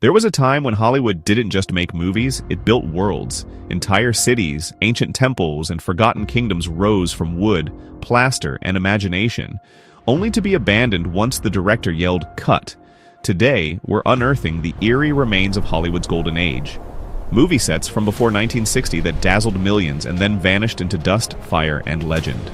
There was a time when Hollywood didn't just make movies, it built worlds. Entire cities, ancient temples, and forgotten kingdoms rose from wood, plaster, and imagination, only to be abandoned once the director yelled, "Cut." Today, we're unearthing the eerie remains of Hollywood's golden age. Movie sets from before 1960 that dazzled millions and then vanished into dust, fire, and legend.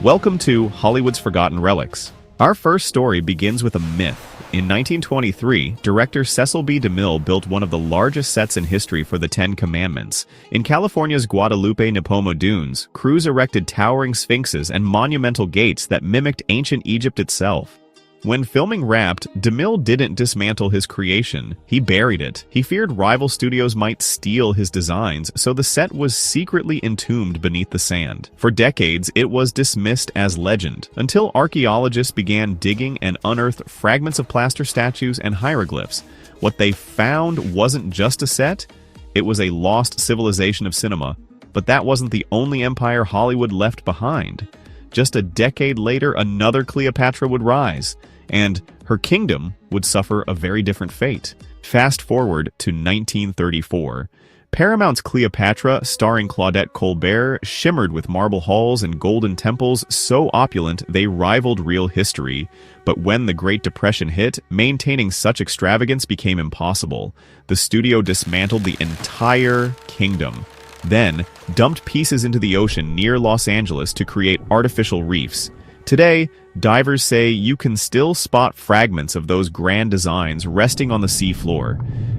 Welcome to Hollywood's Forgotten Relics. Our first story begins with a myth. In 1923, director Cecil B. DeMille built one of the largest sets in history for the Ten Commandments. In California's Guadalupe-Nipomo dunes, crews erected towering sphinxes and monumental gates that mimicked ancient Egypt itself. When filming wrapped, DeMille didn't dismantle his creation, he buried it. He feared rival studios might steal his designs, so the set was secretly entombed beneath the sand. For decades, it was dismissed as legend, until archaeologists began digging and unearthed fragments of plaster statues and hieroglyphs. What they found wasn't just a set, it was a lost civilization of cinema. But that wasn't the only empire Hollywood left behind. Just a decade later, another Cleopatra would rise, and her kingdom would suffer a very different fate. Fast forward to 1934. Paramount's Cleopatra, starring Claudette Colbert, shimmered with marble halls and golden temples so opulent they rivaled real history. But when the Great Depression hit, maintaining such extravagance became impossible. The studio dismantled the entire kingdom, then dumped pieces into the ocean near Los Angeles to create artificial reefs. Today, divers say you can still spot fragments of those grand designs resting on the sea floor.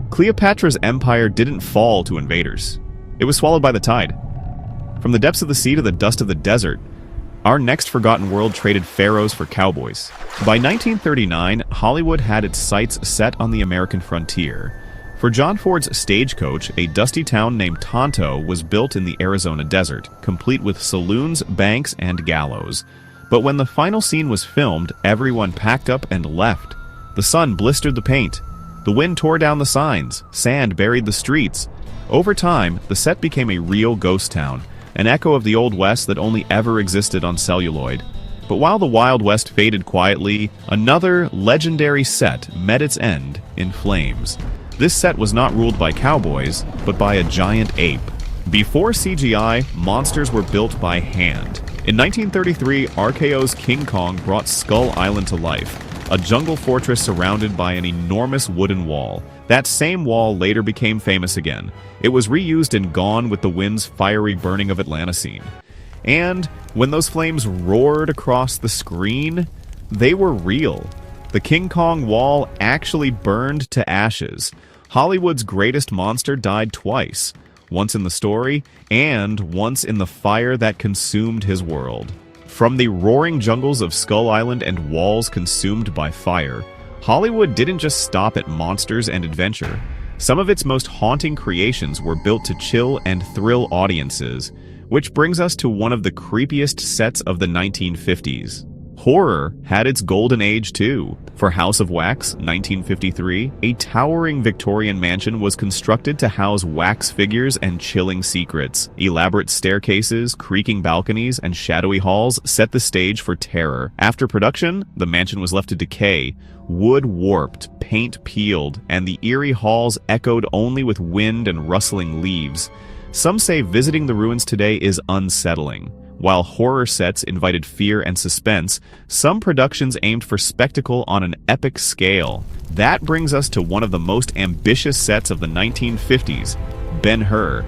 Cleopatra's empire didn't fall to invaders. It was swallowed by the tide. From the depths of the sea to the dust of the desert, our next forgotten world traded pharaohs for cowboys. By 1939, Hollywood had its sights set on the American frontier. For John Ford's Stagecoach, a dusty town named Tonto was built in the Arizona desert, complete with saloons, banks, and gallows. But when the final scene was filmed, everyone packed up and left. The sun blistered the paint. The wind tore down the signs. Sand buried the streets. Over time, the set became a real ghost town, an echo of the Old West that only ever existed on celluloid. But while the Wild West faded quietly, another legendary set met its end in flames. This set was not ruled by cowboys, but by a giant ape. Before CGI, monsters were built by hand. In 1933, RKO's King Kong brought Skull Island to life, a jungle fortress surrounded by an enormous wooden wall. That same wall later became famous again. It was reused in Gone with the Wind's fiery burning of Atlanticene. And when those flames roared across the screen, they were real. The King Kong wall actually burned to ashes. Hollywood's greatest monster died twice, once in the story and once in the fire that consumed his world. From the roaring jungles of Skull Island and walls consumed by fire, Hollywood didn't just stop at monsters and adventure. Some of its most haunting creations were built to chill and thrill audiences, which brings us to one of the creepiest sets of the 1950s. Horror had its golden age too. For House of Wax, 1953, a towering Victorian mansion was constructed to house wax figures and chilling secrets. Elaborate staircases, creaking balconies, and shadowy halls set the stage for terror. After production, the mansion was left to decay. Wood warped, paint peeled, and the eerie halls echoed only with wind and rustling leaves. Some say visiting the ruins today is unsettling. While horror sets invited fear and suspense, some productions aimed for spectacle on an epic scale. That brings us to one of the most ambitious sets of the 1950s, Ben-Hur.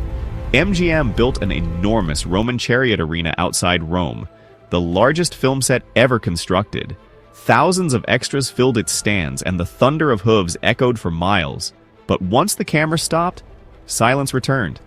MGM built an enormous Roman chariot arena outside Rome, the largest film set ever constructed. Thousands of extras filled its stands, and the thunder of hooves echoed for miles. But once the camera stopped, silence returned.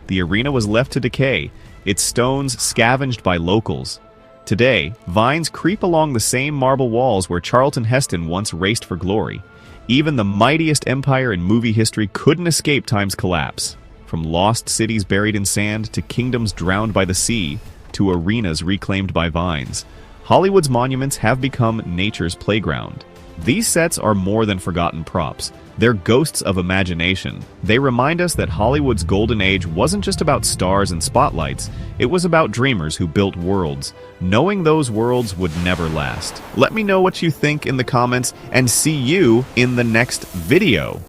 The arena was left to decay, its stones scavenged by locals. Today, vines creep along the same marble walls where Charlton Heston once raced for glory. Even the mightiest empire in movie history couldn't escape time's collapse. From lost cities buried in sand to kingdoms drowned by the sea to arenas reclaimed by vines, Hollywood's monuments have become nature's playground. These sets are more than forgotten props. They're ghosts of imagination. They remind us that Hollywood's golden age wasn't just about stars and spotlights. It was about dreamers who built worlds, knowing those worlds would never last. Let me know what you think in the comments, and see you in the next video.